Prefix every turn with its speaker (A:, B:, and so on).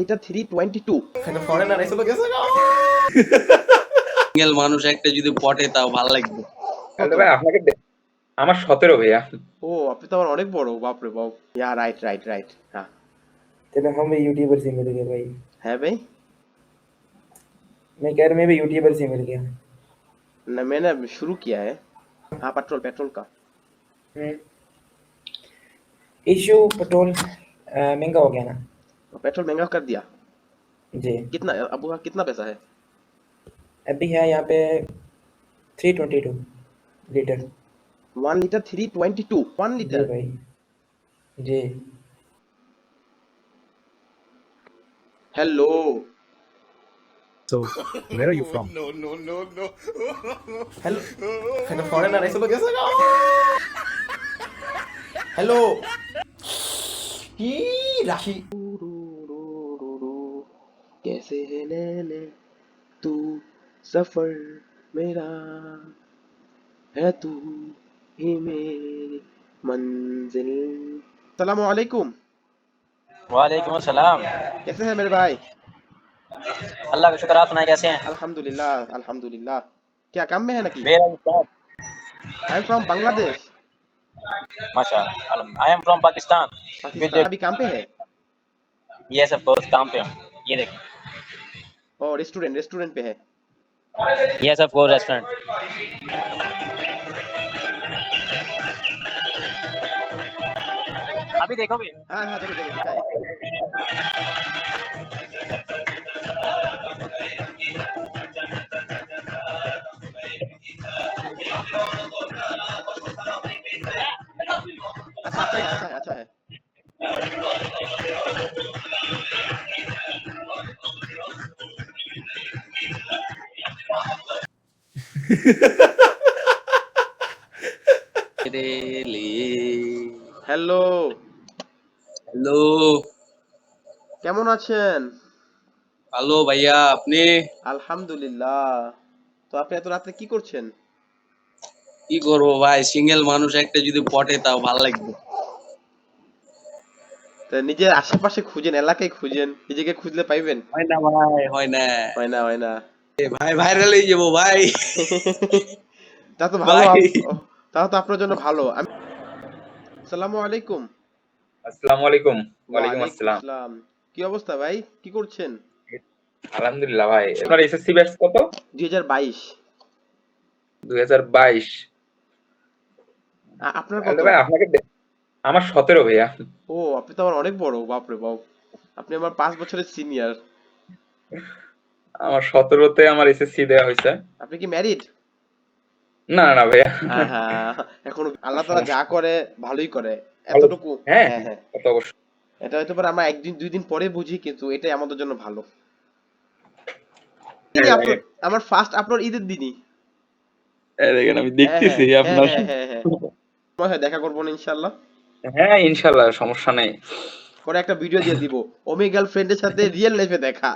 A: এটা 322
B: এটা ফরেনার এসে তো গেছে
C: সিঙ্গেল মানুষ একটা যদি পটে তাও ভালো লাগবে।
D: তাহলে ভাই আপনাকে আমার 17 ভাইয়া।
A: ও আপনি তো আবার অনেক বড়, বাপ রে বাপ। Yeah right right right. हाँ
B: चलो हम भी यूट्यूबर से मिल गए भाई।
A: है भाई।
B: मैं कह रहा मैं भी यूट्यूबर से मिल गया।
A: ना मैंने अभी शुरू किया है। हाँ पेट्रोल पेट्रोल का
B: इशू पेट्रोल महंगा हो गया ना
A: पेट्रोल महंगा कर दिया।
B: जी।
A: कितना अबू का कितना पैसा है?
B: अभी है यहाँ पे 322 लीटर।
A: 1 लीटर 322 1
B: जी
A: लीटर।
B: भाई जी।
A: Hello
E: So, where are you from?
B: Hello এটা ফরেনার এসে তো গেছে हेलो কি রাখি
A: कैसे है नैने तू सफर मेरा है तू ही मेरी मंजिल। सलाम वालेकुम।
F: वालेकुम अस्सलाम।
A: कैसे हैं मेरे भाई?
F: अल्लाह का शुक्र, आप सुनाए कैसे हैं?
A: अल्हम्दुलिल्लाह अल्हम्दुलिल्लाह। क्या काम में है नकी?
F: Where are you from?
A: I am from Bangladesh.
F: माशाअल्लाह। I am from Pakistan.
A: Pakistan. अभी काम पे है?
F: यस ऑफ कोर्स, काम पे हूं। ये देखिए।
A: और रेस्टोरेंट रेस्टोरेंट पे है?
F: Yes of course, restaurant. अभी देखोगे?
A: हाँ हाँ देखो देखो दिखाए। अच्छा है अच्छा है। হ্যালো
C: হ্যালো,
A: কেমন আছেন?
C: ভালো ভাইয়া, আপনি?
A: আলহামদুলিল্লাহ। তো আপনি এত রাতে কি করছেন?
C: কি করবো ভাই, সিঙ্গেল মানুষ একটা যদি পটে তাও ভালো লাগবে।
A: তো নিজের আশেপাশে খুঁজেন, এলাকায় খুঁজেন, নিজেকে খুঁজলে পাইবেন।
C: হয় না ভাই, হয় না।
A: হয় না হয় না।
C: ভাই ভাইরাল হয়ে যাবো ভাই।
A: তা তো ভালো
C: ভাই
A: তাও তো আপনার জন্য ভালো। আমি আসসালামু আলাইকুম।
D: আসসালামু আলাইকুম। ওয়ালাইকুম
A: ওয়ালাইকুম
D: আসসালাম।
A: আসসালাম। কি অবস্থা ভাই, কি করছেন?
D: আলহামদুলিল্লাহ ভাই। আপনার এসএসসি ব্যাচ কত?
A: 2022।
D: 2022।
A: আপনার
D: তাহলে
A: কত?
D: ভাই আপনাকে আমার 17 ভাইয়া।
A: ও আপনি তো আমার অনেক বড়, বাপ রে বাপ। আপনি আমার 5 বছরের সিনিয়র।
D: আমার 17তে আমার এসএসসি দেওয়া হয়েছে।
A: আপনি কি ম্যারিড?
D: না না না ভাইয়া।
A: হ্যাঁ হ্যাঁ, এখন আল্লাহ তাআলা যা
D: সমস্যা।
A: করে ভালোই করে।
D: ভালো।
A: এতটুকু
D: হ্যাঁ
A: হ্যাঁ
D: হ্যাঁ,
A: হ্যাঁ।
D: তা তো অবশ্যই।
A: এটা হয়তো পারে আমরা একদিন দুই দিন পরে বুঝি, কিন্তু এটাই আমাদের জন্য ভালো।
D: হ্যাঁ,
A: দিনই আপলোড,
D: লাগে।
A: আমার ফার্স্ট আপলোড ঈদের দিনই।
D: এই দেখেন আমি
A: হ্যাঁ হ্যাঁ
D: দেখতেছি
A: হ্যাঁ
D: আপনার।
A: হ্যাঁ হ্যাঁ হ্যাঁ। সময় হয় দেখা করবো না ইনশাল্লাহ।
D: হ্যাঁ ইনশাআল্লাহ, সমস্যা নেই।
A: পরে একটা ভিডিও দিয়ে দিব, ওমি গার্লফ্রেন্ডের সাথে রিয়েল লাইফে দেখা।